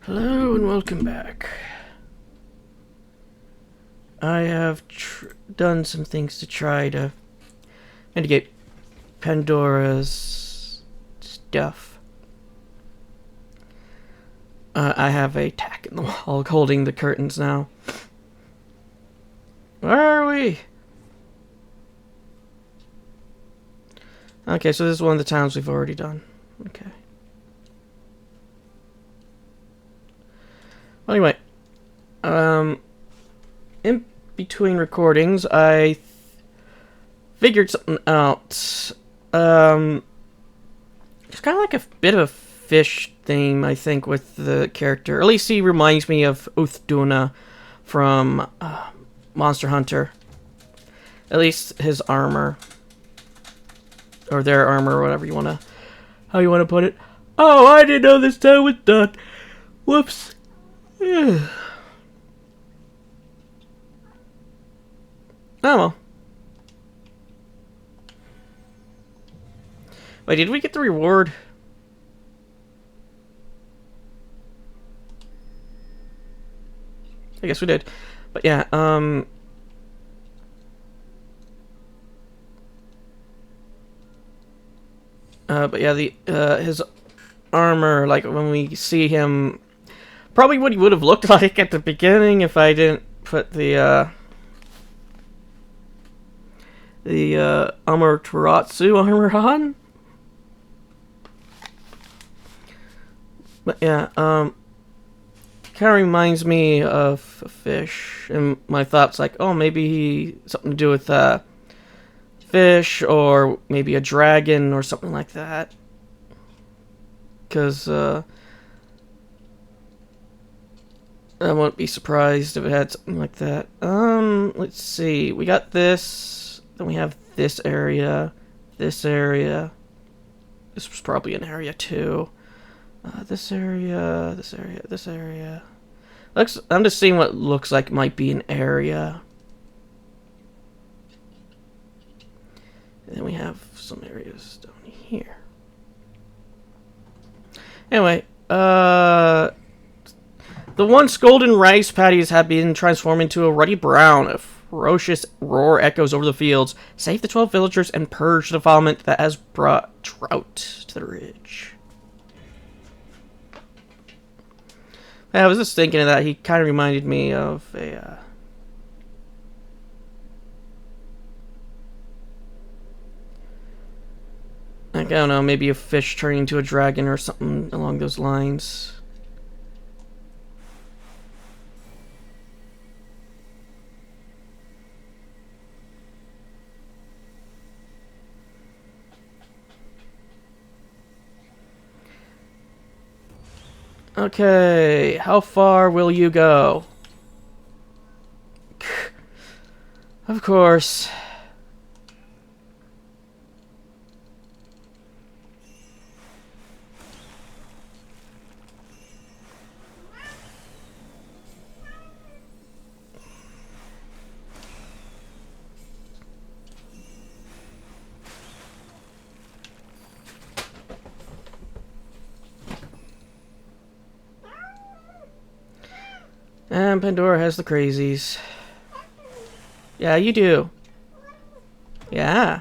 Hello and welcome back. I have done some things to try to mitigate Pandora's stuff. I have a tack in the wall holding the curtains now. Where are we? Okay, so this is one of the towns we've already done. Okay. Anyway, in between recordings, I figured something out. It's kind of like a bit of a fish theme, I think, with the character. Or at least he reminds me of Uthduna from Monster Hunter. At least his armor. Or their armor, or whatever you want to... How you want to put it. Oh, I didn't know this town was done. Whoops. Oh, well. Wait, did we get the reward? I guess we did. But yeah, but yeah, the his armor, like when we see him, probably what he would have looked like at the beginning if I didn't put the Amaterasu armor on. But yeah, kind of reminds me of a fish, and my thoughts like, oh, maybe something to do with fish, or maybe a dragon or something like that. Because I wouldn't be surprised if it had something like that. Let's see. We got this. Then we have this area. This area. This was probably an area too. This area. This area. This area. I'm just seeing what looks like might be an area. And then we have some areas down here. Anyway, the once golden rice paddies have been transformed into a ruddy brown. A ferocious roar echoes over the fields. Save the 12 villagers and purge the defilement that has brought drought to the ridge. I was just thinking of that. He kind of reminded me of a... like, I don't know, maybe a fish turning into a dragon or something along those lines. Okay, how far will you go? Of course. And Pandora has the crazies. Yeah, you do. Yeah.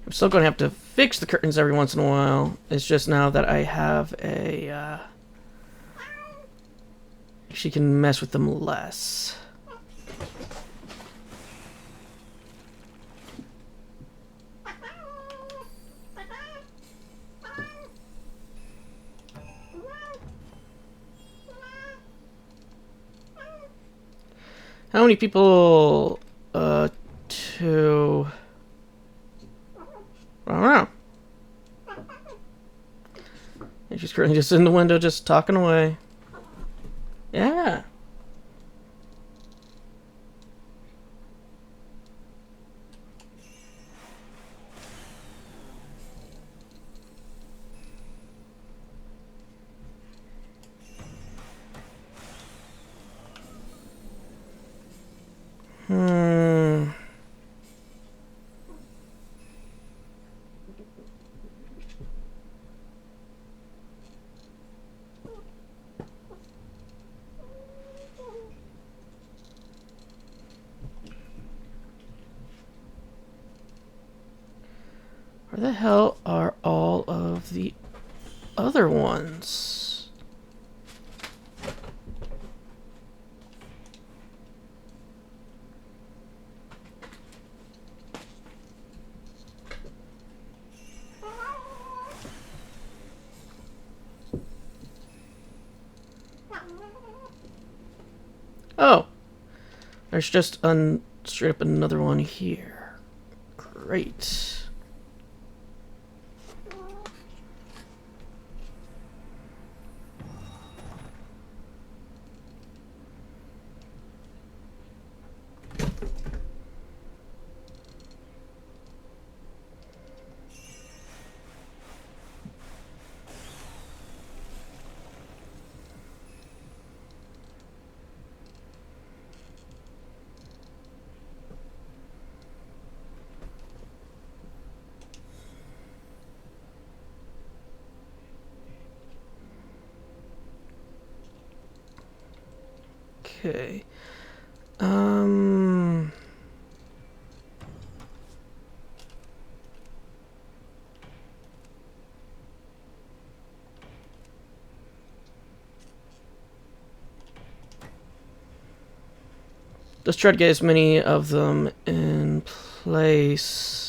I'm still going to have to fix the curtains every once in a while. It's just now that I have a... she can mess with them less. How many people, to... I don't know. And she's currently just in the window just talking away. Yeah. Where the hell are all of the other ones? Oh, there's just straight up another one here. Great. Okay. Just try to get as many of them in place.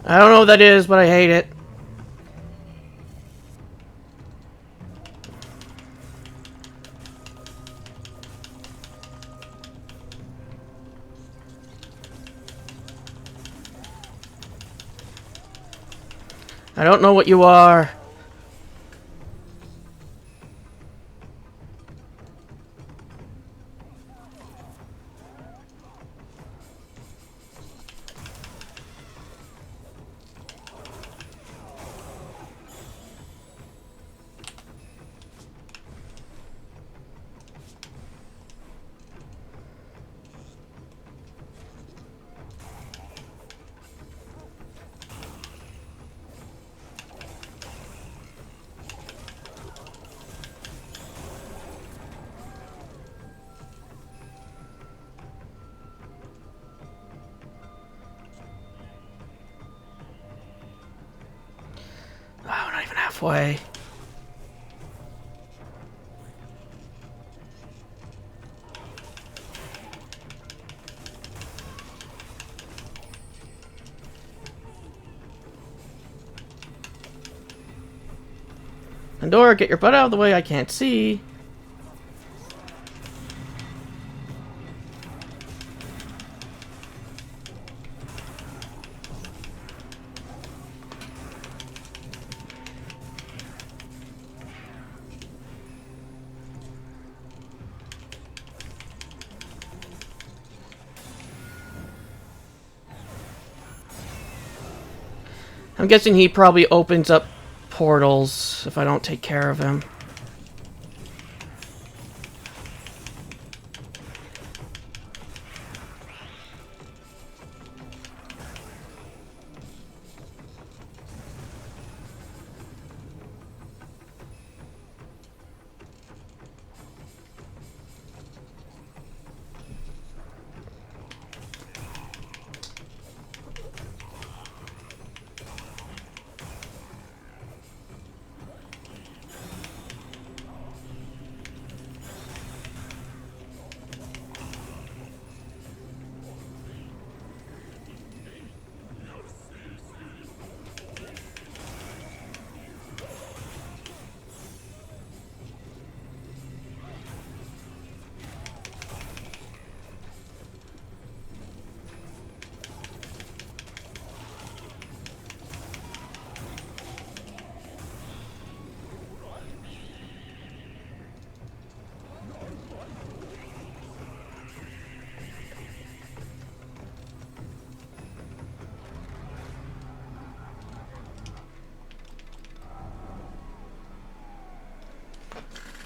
I don't know what that is, but I hate it. I don't know what you are. Oh, not even halfway. Pandora, get your butt out of the way, I can't see. I'm guessing he probably opens up portals if I don't take care of him.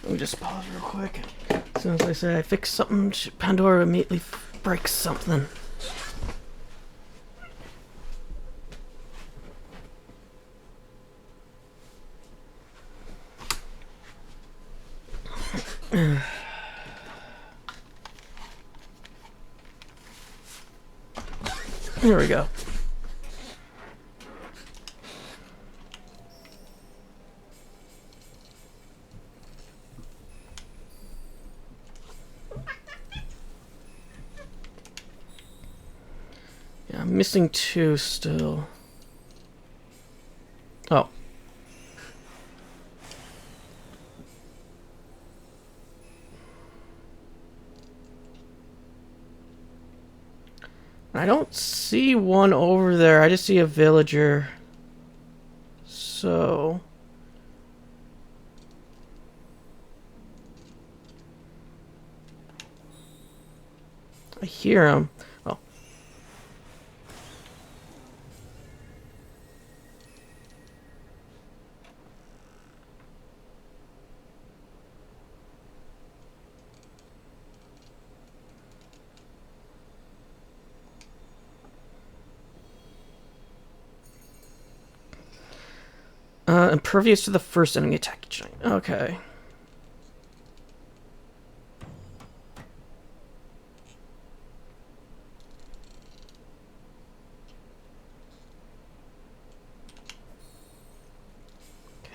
Let me just pause real quick. As soon as I say I fix something, Pandora immediately breaks something. There we go. Yeah, I'm missing 2 still. Oh. I don't see one over there. I just see a villager. So... I hear him. Oh. Impervious to the first enemy attack. Okay.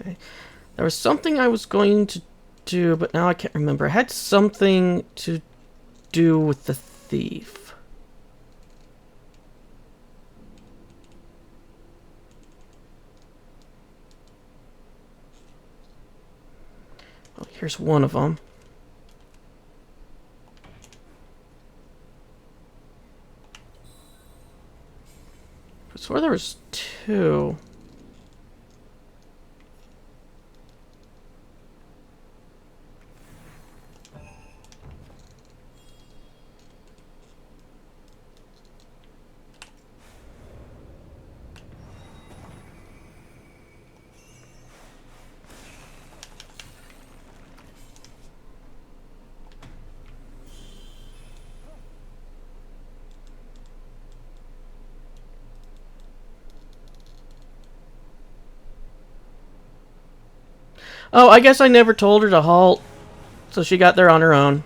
Okay. There was something I was going to do, but now I can't remember. It had something to do with the thief. Oh, here's one of them. I swore there was 2. Oh, I guess I never told her to halt, so she got there on her own.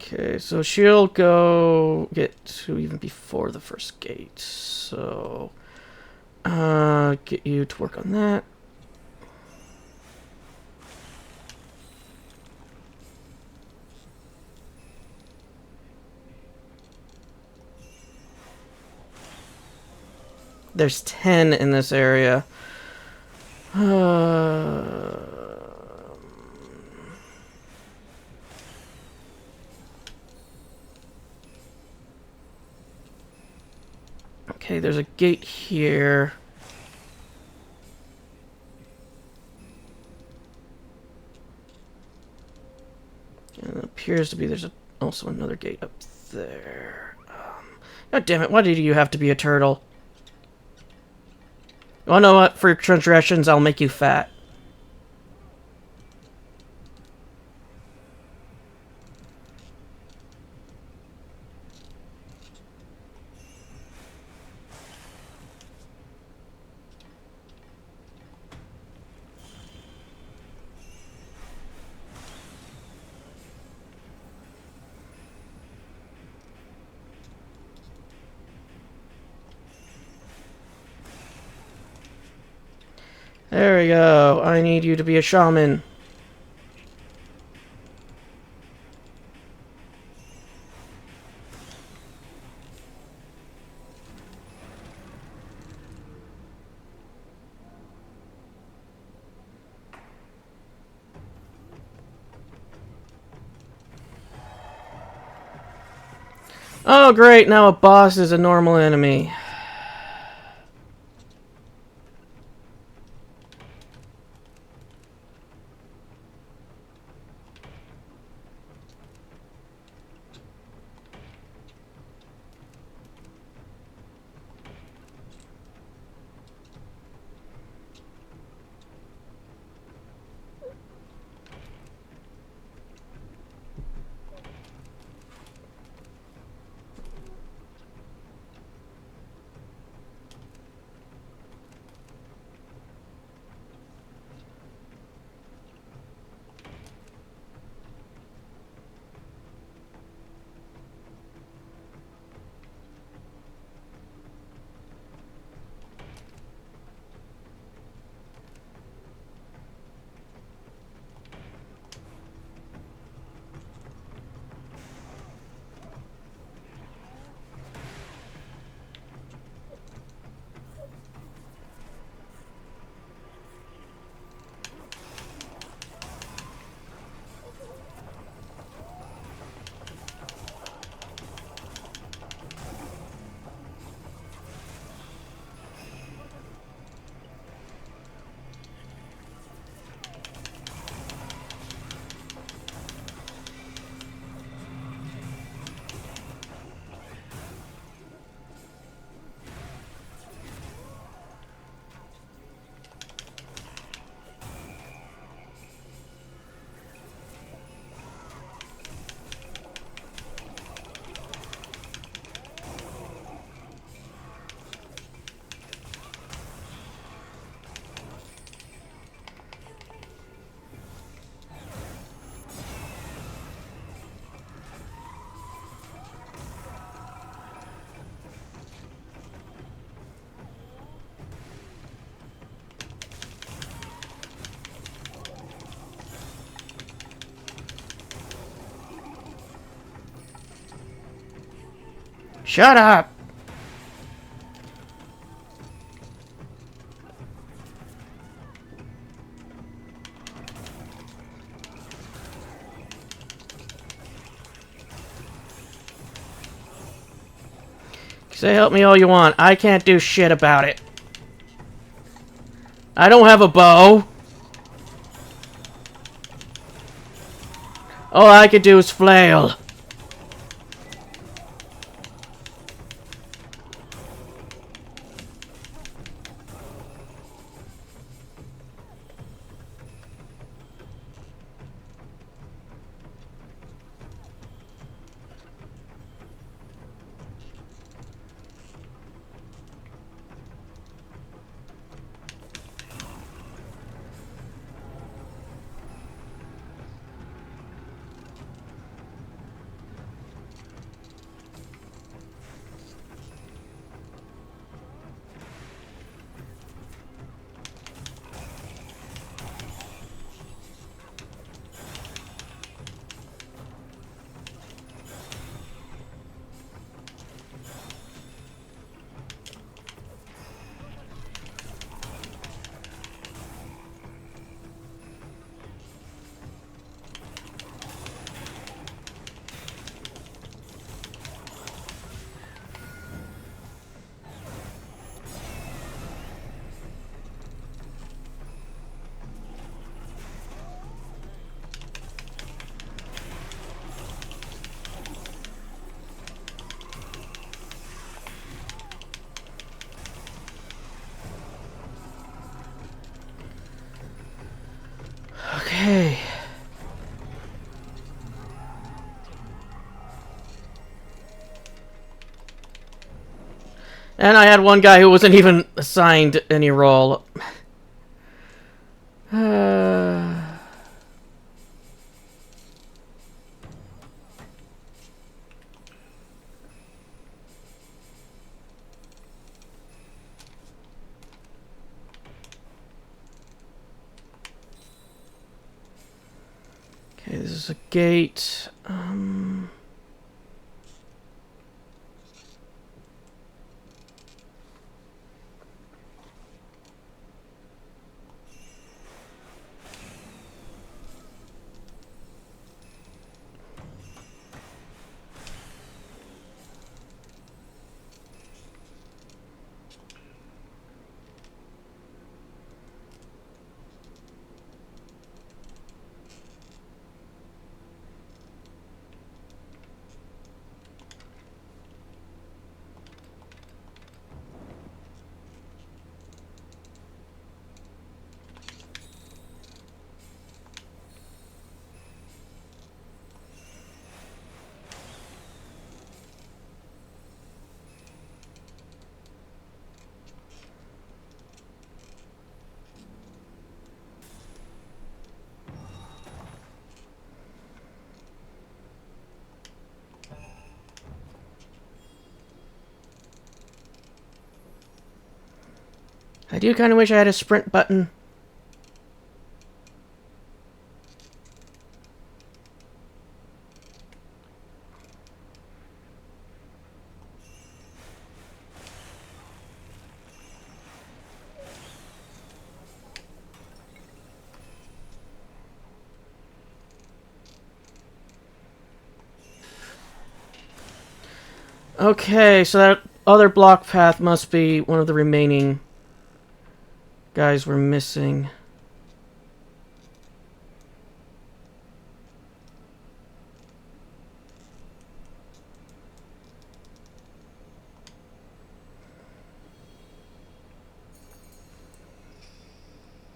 Okay, so she'll go get to even before the first gate. So, get you to work on that. There's 10 in this area. Okay, there's a gate here. And it appears to be there's also another gate up there. God damn it, why did you have to be a turtle? You wanna know what? For your transgressions, I'll make you fat. There we go. I need you to be a shaman. Oh, great. Now a boss is a normal enemy. Shut up! Say help me all you want. I can't do shit about it. I don't have a bow. All I could do is flail. Okay. And I had one guy who wasn't even assigned any role. this is a gate. I do kind of wish I had a sprint button. Okay, so that other block path must be one of the remaining guys we're missing.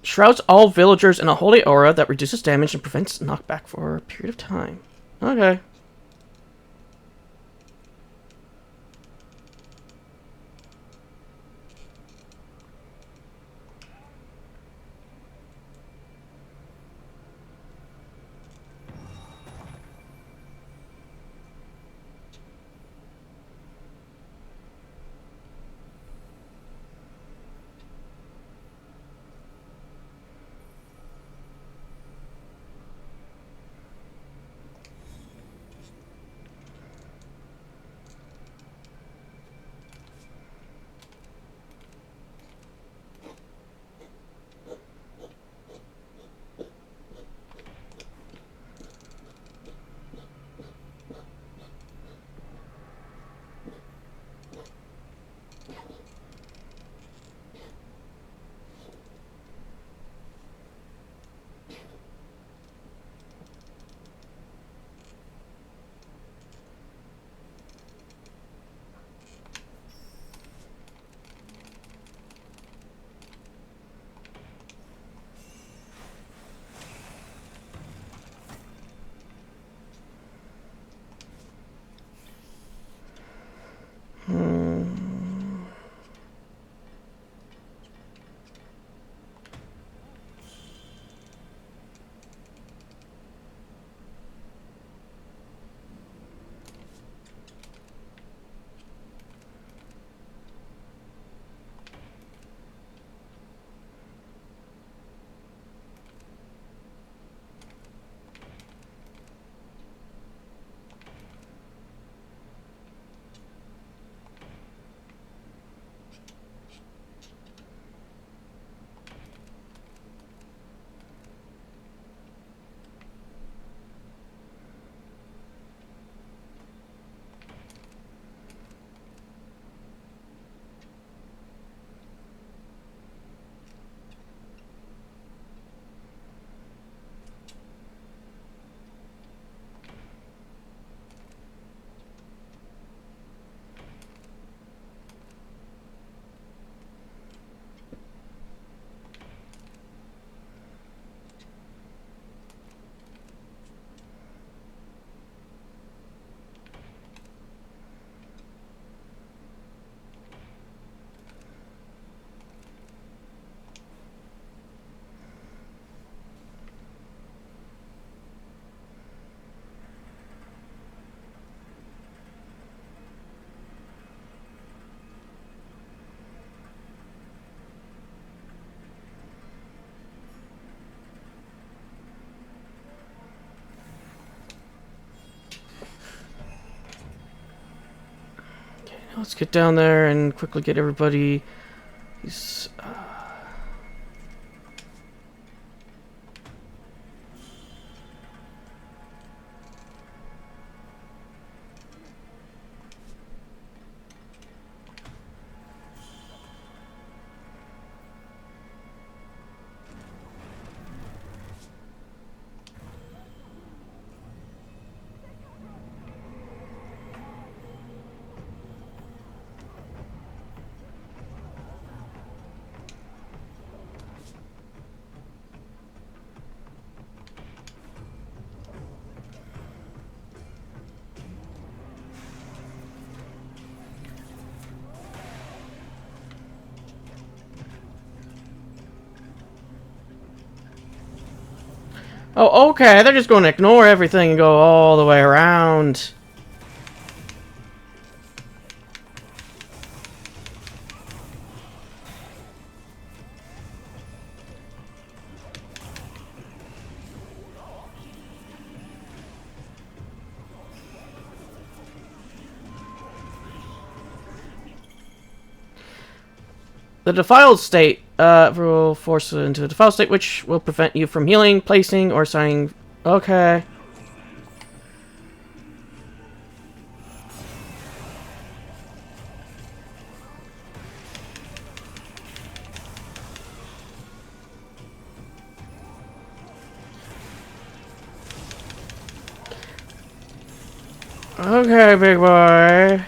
Shrouds all villagers in a holy aura that reduces damage and prevents knockback for a period of time. Okay. Let's get down there and quickly get everybody. These, Oh, okay. They're just going to ignore everything and go all the way around. The defiled state will force it into a defiled state, which will prevent you from healing, placing, or signing. Okay. Okay, big boy.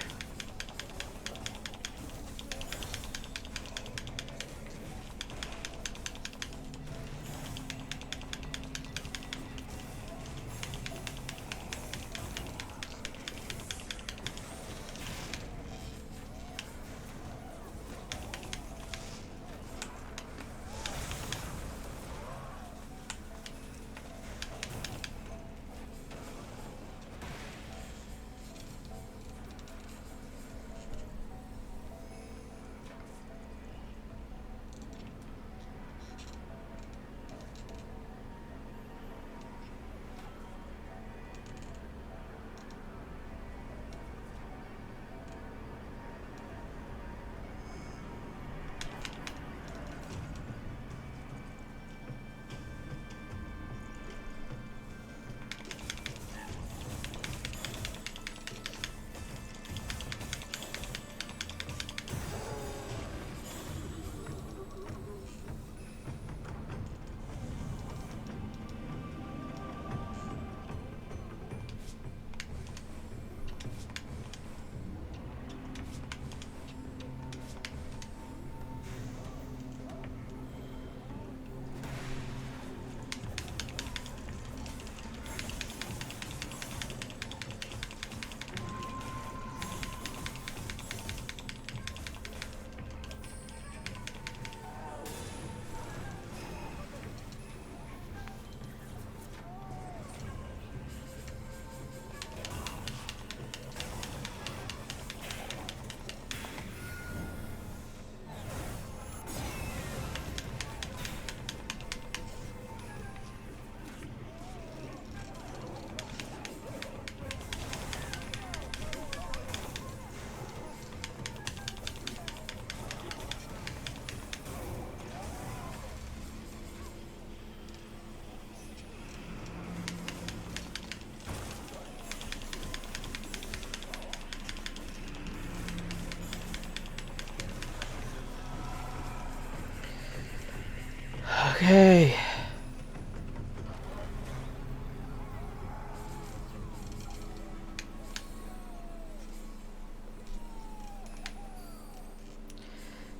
Okay.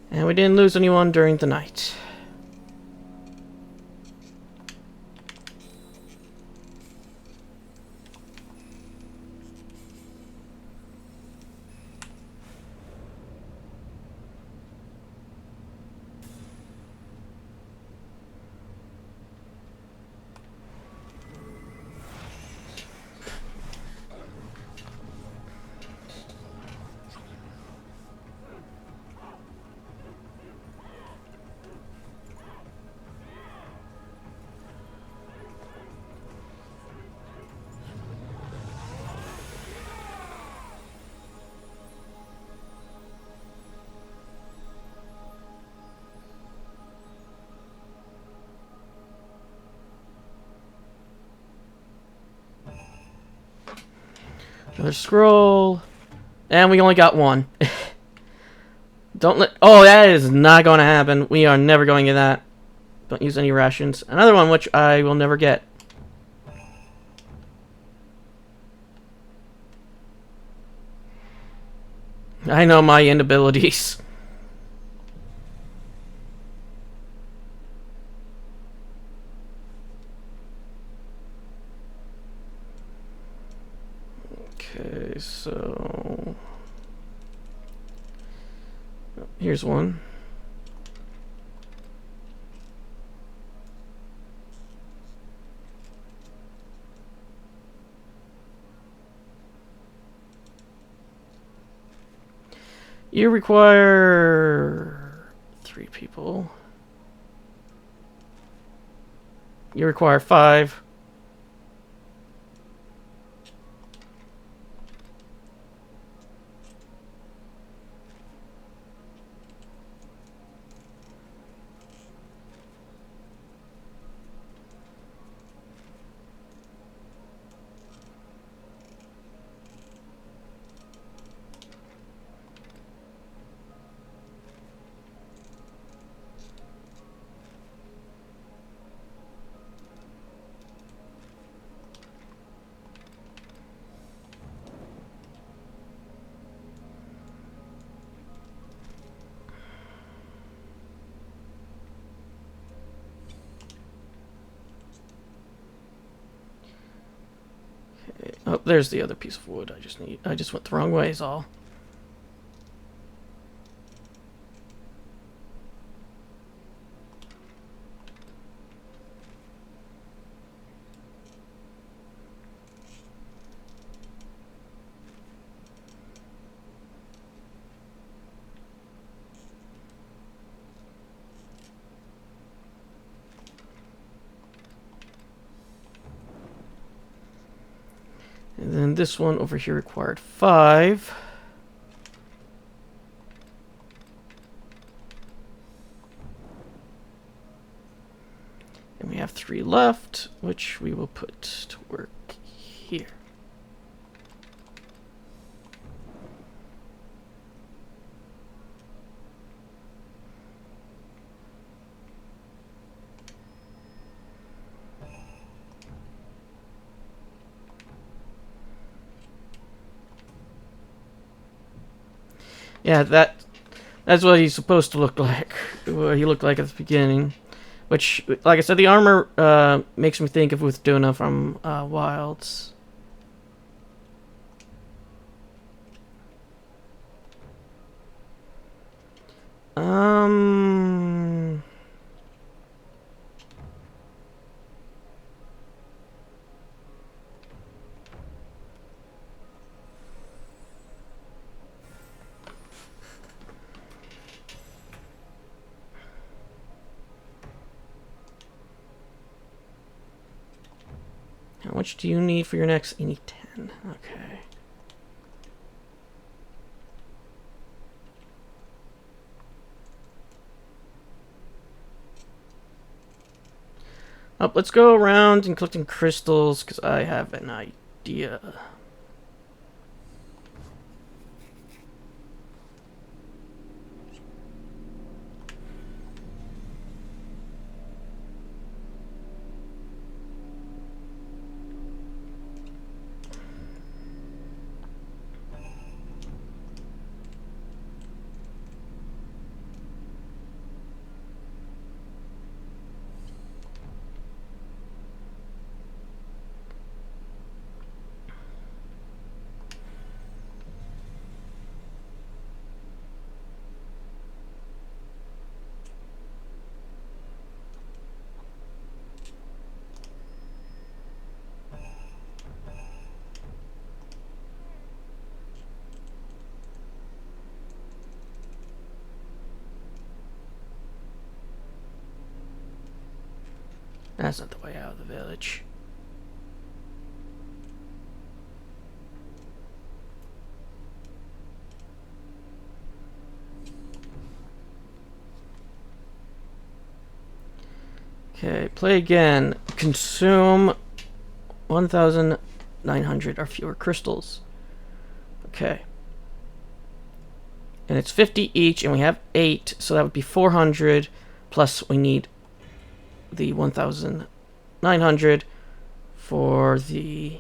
And we didn't lose anyone during the night. Another scroll. And we only got one. Don't let... Oh, that is not going to happen. We are never going to get that. Don't use any rations. Another one which I will never get. I know my inabilities. Okay, so... Here's one. You require 3 people. You require 5. Oh, there's the other piece of wood. I just went the wrong way is all. And then this one over here required 5. And we have 3 left, which we will put to work here. Yeah, that's what he's supposed to look like. What he looked like at the beginning. Which, like I said, the armor makes me think of Uthduna from Wilds. How much do you need for your next? You need 10. Okay. Let's go around and collecting crystals, because I have an idea. That's not the way out of the village. Okay, play again. Consume 1,900 or fewer crystals. Okay. And it's 50 each, and we have 8, so that would be 400, plus we need the 1,900 for the...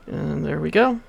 And there we go.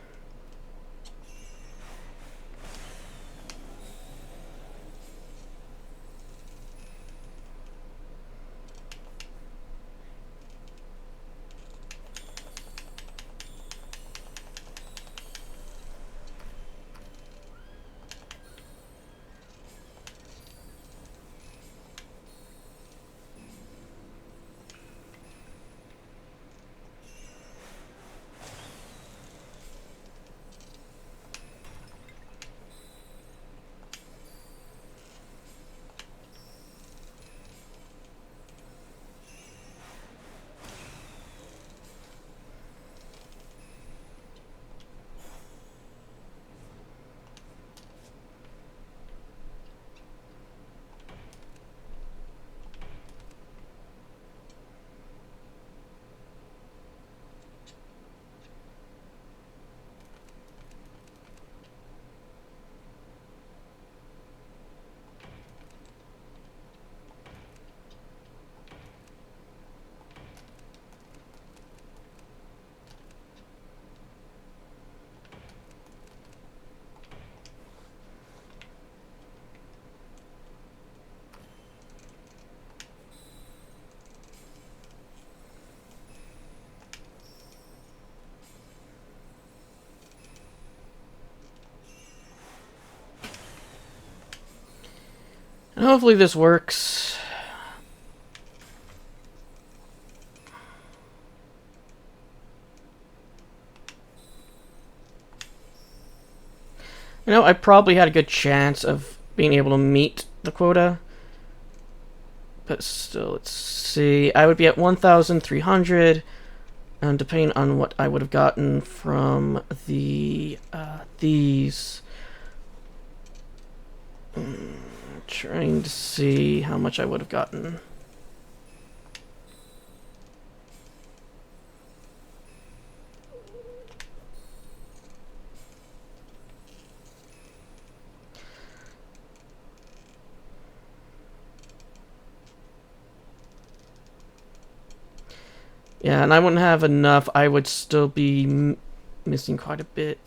And hopefully this works. You know, I probably had a good chance of being able to meet the quota. But still, let's see. I would be at 1,300. And depending on what I would have gotten from the these... trying to see how much I would have gotten. Yeah, and I wouldn't have enough. I would still be missing quite a bit.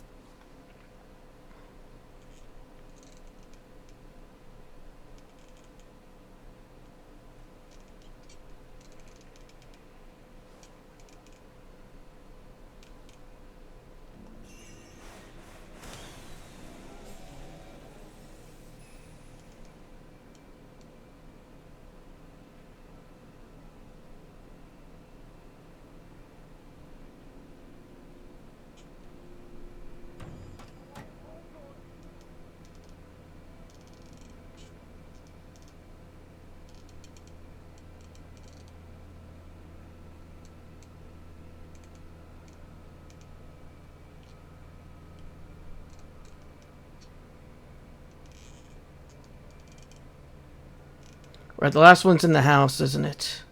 Right, the last one's in the house, isn't it?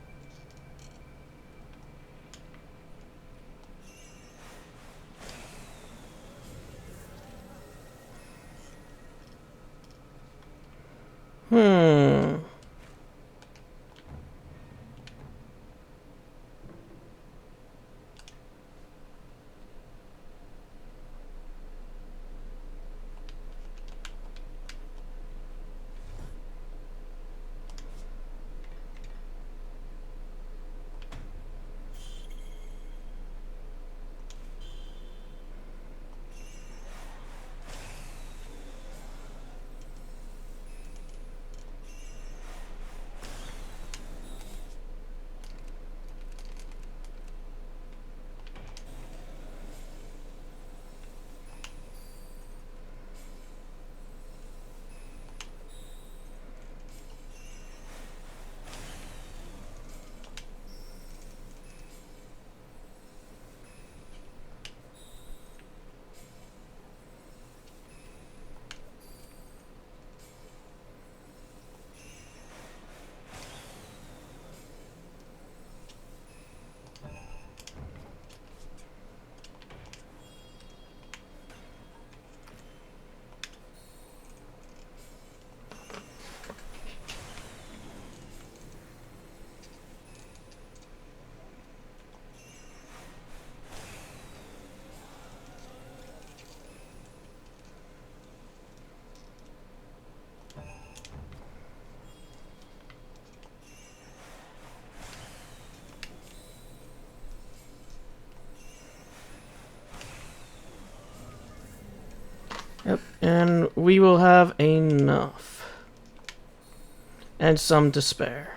Hmm. Yep, and we will have enough. And some to spare.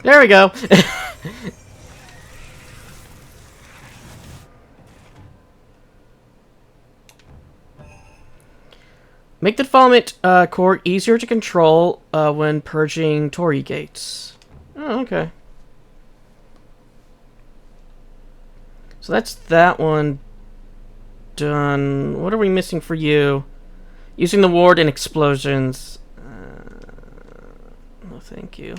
There we go. Make the defilement core easier to control when purging Torii gates. Oh, okay. So that's that one done. What are we missing for you? Using the ward in explosions. No, thank you.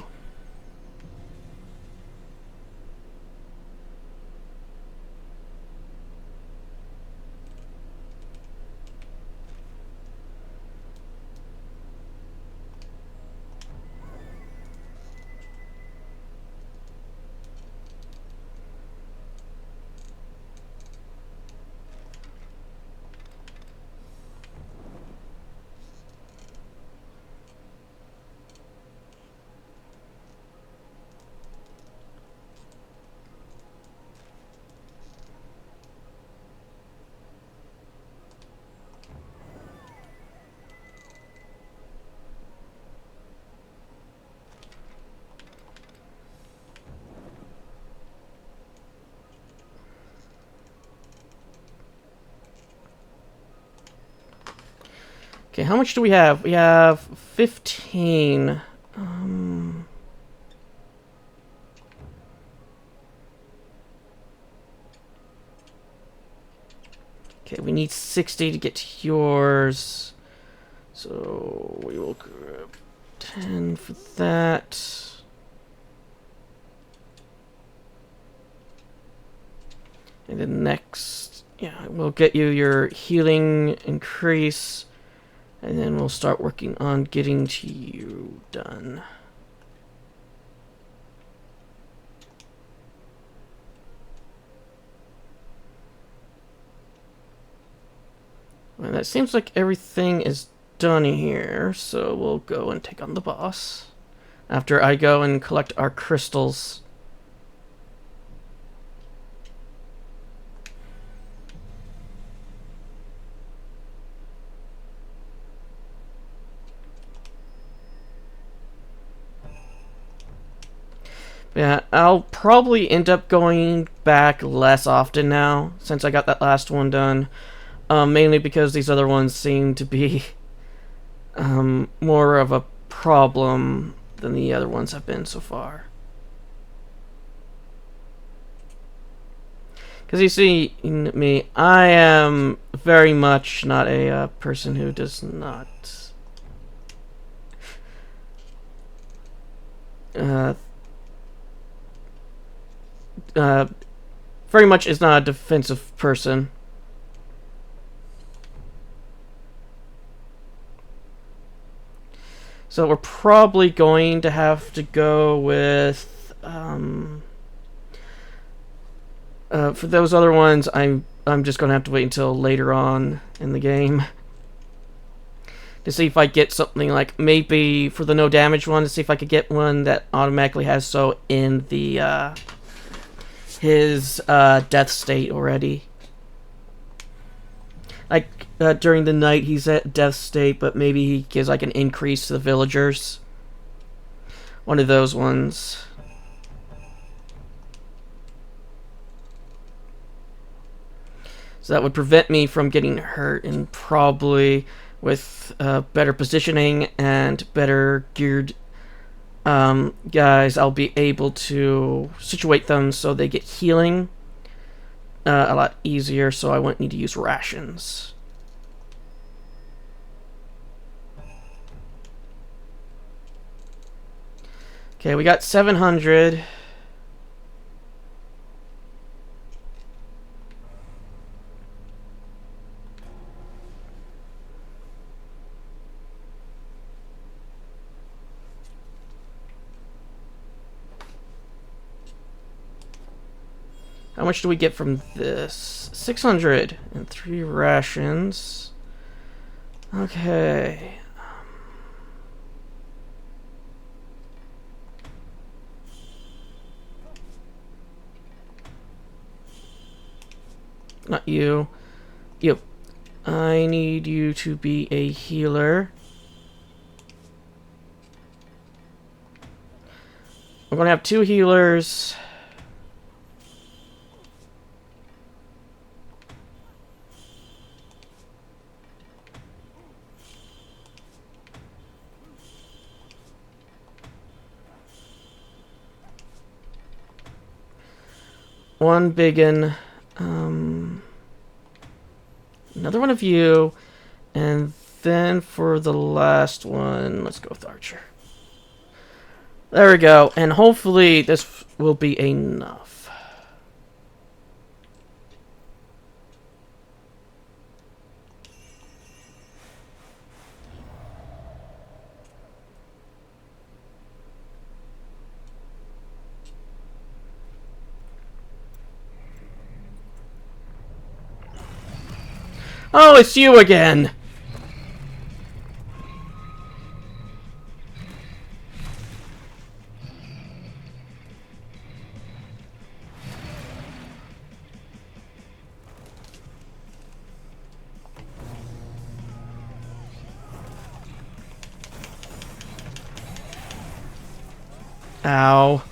Okay, how much do we have? We have 15. Okay, we need 60 to get to yours. So we will grab 10 for that. And then next, yeah, we'll get you your healing increase. And then we'll start working on getting to you done. And that seems like everything is done here, so we'll go and take on the boss. After I go and collect our crystals. Yeah, I'll probably end up going back less often now, since I got that last one done. Mainly because these other ones seem to be more of a problem than the other ones have been so far. Because you see, me, I am very much not a person who does not very much is not a defensive person. So we're probably going to have to go with for those other ones. I'm just going to have to wait until later on in the game to see if I get something like maybe for the no damage one, to see if I could get one that automatically has so in the his death state already. Like, during the night he's at death state, but maybe he gives like an increase to the villagers. One of those ones. So that would prevent me from getting hurt, and probably with better positioning and better geared guys, I'll be able to situate them so they get healing a lot easier, so I won't need to use rations. Okay, we got 700. How much do we get from this? 600 and 3 rations. Okay. Not you. You. I need you to be a healer. We're gonna have 2 healers. One biggin. Another one of you. And then for the last one, let's go with Archer. There we go. And hopefully this will be enough. Oh, it's you again! Ow.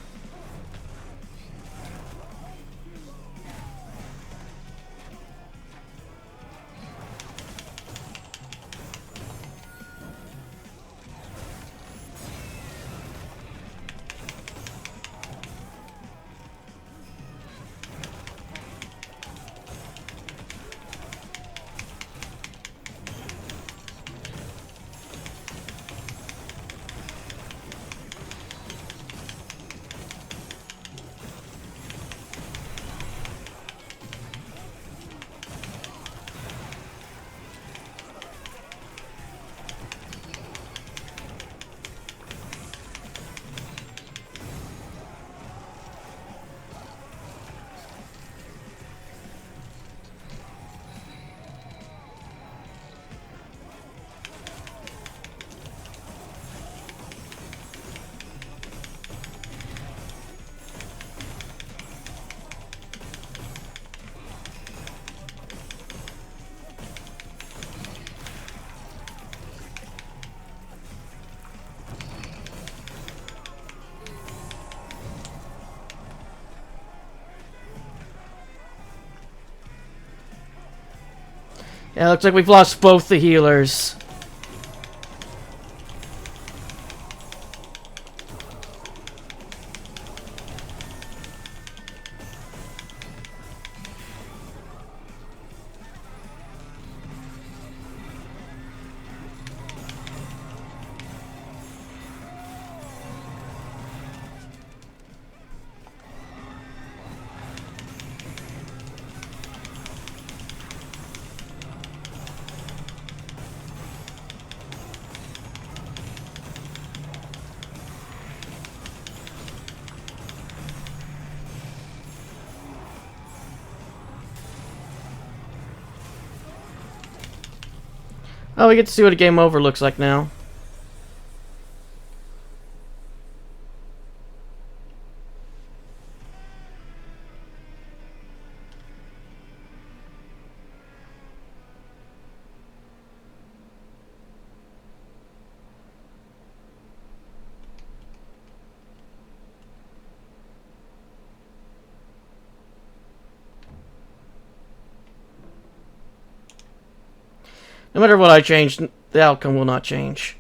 Yeah, looks like we've lost both the healers. Oh, we get to see what a game over looks like now. No matter what I change, the outcome will not change.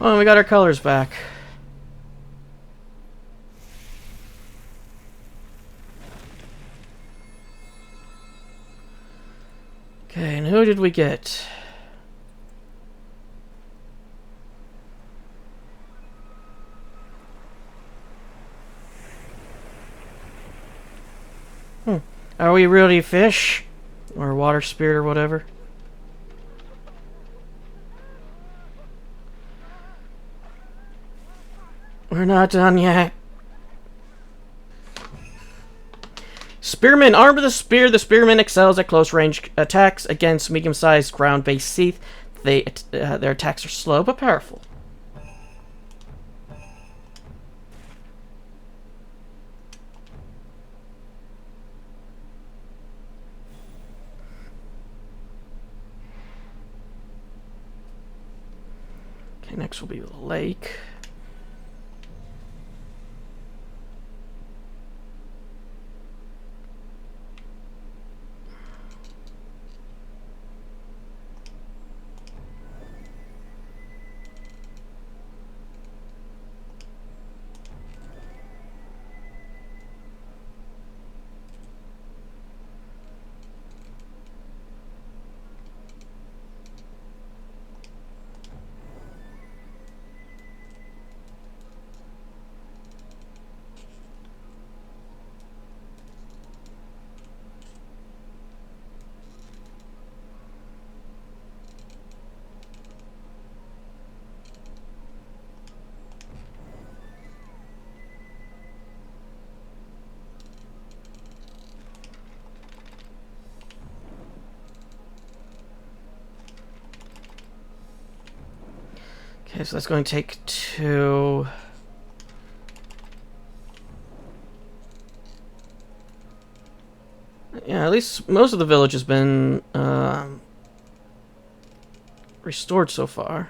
Well, we got our colors back. Okay, and who did we get? Are we really fish? Or water spirit or whatever? We're not done yet. Spearman. Armed with a spear, the spearman excels at close-range attacks against medium-sized ground-based Seath. Their attacks are slow but powerful. Okay, next will be the lake. Okay, so that's going to take 2. Yeah, at least most of the village has been restored so far.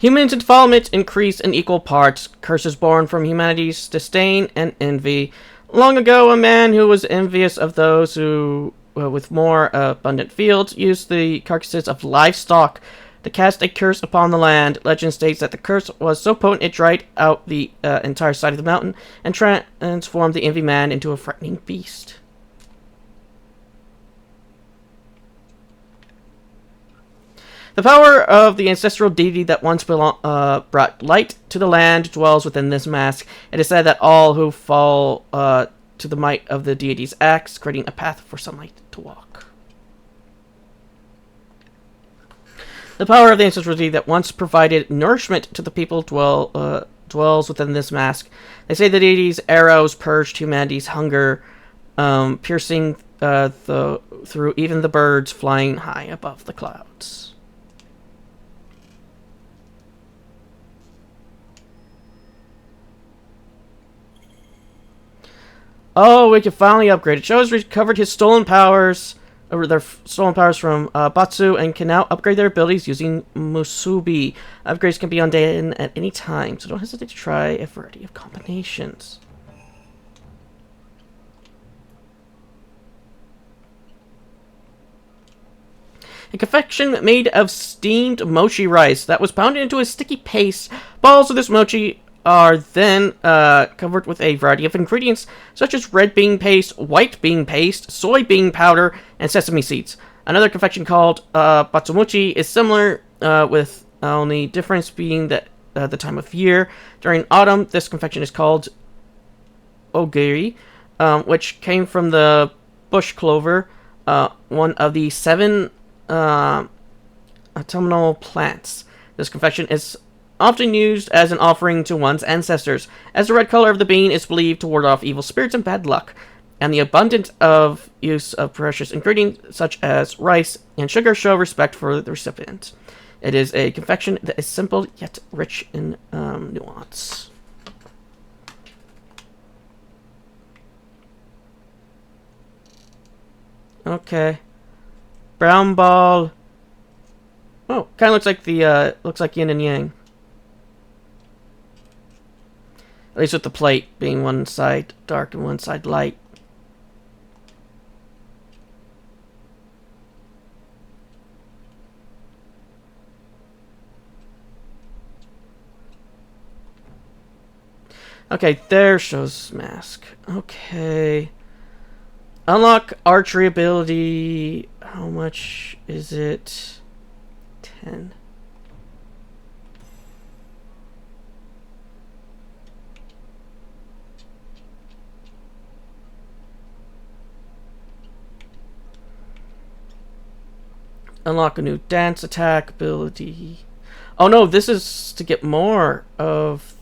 Humans' involvement increased in equal parts, curses born from humanity's disdain and envy. Long ago, a man who was envious of those who, with more abundant fields, used the carcasses of livestock to cast a curse upon the land. Legend states that the curse was so potent it dried out the entire side of the mountain and transformed the envy man into a frightening beast. The power of the ancestral deity that once brought light to the land dwells within this mask. It is said that all who fall to the might of the deity's axe, creating a path for sunlight to walk. The power of the ancestral deity that once provided nourishment to the people dwells within this mask. They say the deity's arrows purged humanity's hunger, piercing through even the birds flying high above the clouds. Oh, we can finally upgrade. It shows recovered his stolen powers, or their stolen powers from Batsu, and can now upgrade their abilities using Musubi. Upgrades can be undone at any time, so don't hesitate to try a variety of combinations. A confection made of steamed mochi rice that was pounded into a sticky paste. Balls of this mochi are then covered with a variety of ingredients such as red bean paste, white bean paste, soybean powder, and sesame seeds. Another confection called batsumuchi is similar, with only difference being that the time of year. During autumn, this confection is called ogiri, which came from the bush clover, one of the 7 autumnal plants. This confection is often used as an offering to one's ancestors, as the red color of the bean is believed to ward off evil spirits and bad luck, and the abundant of use of precious ingredients such as rice and sugar show respect for the recipient. It is a confection that is simple yet rich in nuance. Okay. Brown ball. Oh, kind of looks like the looks like yin and yang. At least with the plate being one side dark and one side light. Okay, there shows mask. Okay. Unlock archery ability. How much is it? 10. Unlock a new dance attack ability. Oh no, this is to get more of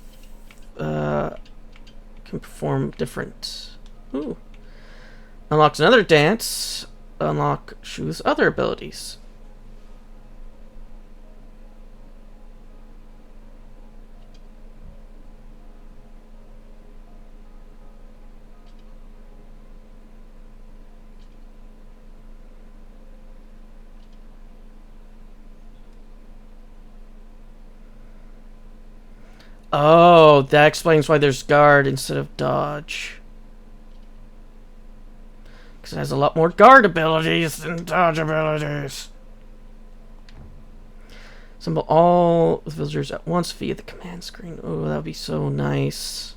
can perform different. Ooh. Unlocks another dance. Unlock Shu's other abilities. Oh, that explains why there's guard instead of dodge. Because it has a lot more guard abilities than dodge abilities. Assemble all the villagers at once via the command screen. Oh, that would be so nice.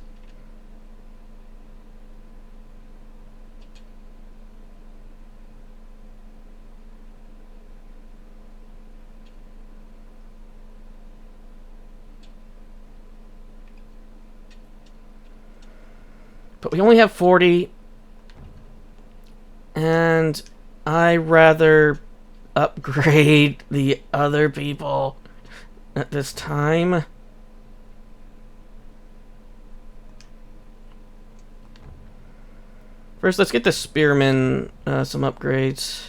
But we only have 40. And I rather upgrade the other people at this time. First, let's get the spearmen some upgrades.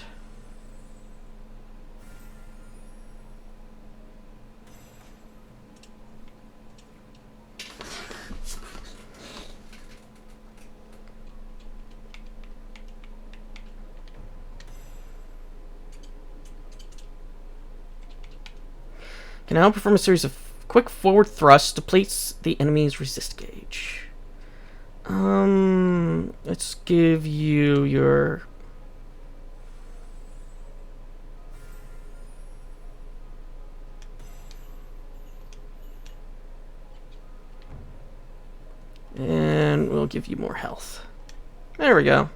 Can now perform a series of quick forward thrust depletes the enemy's resist gauge. Let's give you your... And we'll give you more health. There we go.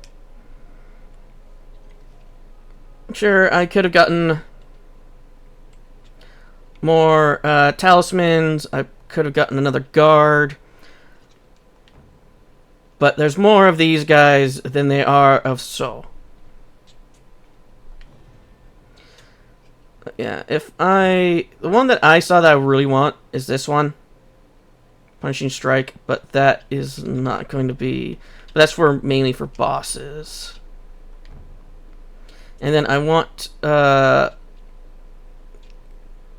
Sure, I could have gotten more talismans. I could have gotten another guard. But there's more of these guys than there are of Soul. Yeah, the one that I saw that I really want is this one. Punishing Strike, but that is not going to be... That's mainly for bosses. And then I want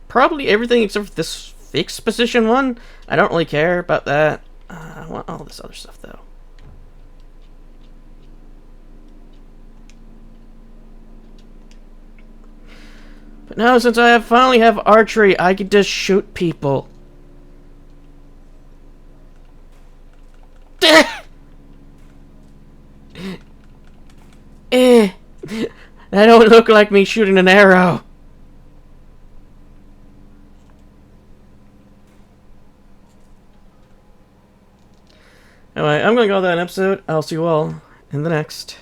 probably everything except for this fixed position one. I don't really care about that. I want all this other stuff though. But now since I finally have archery, I can just shoot people. That don't look like me shooting an arrow. Anyway, I'm gonna go to that episode. I'll see you all in the next.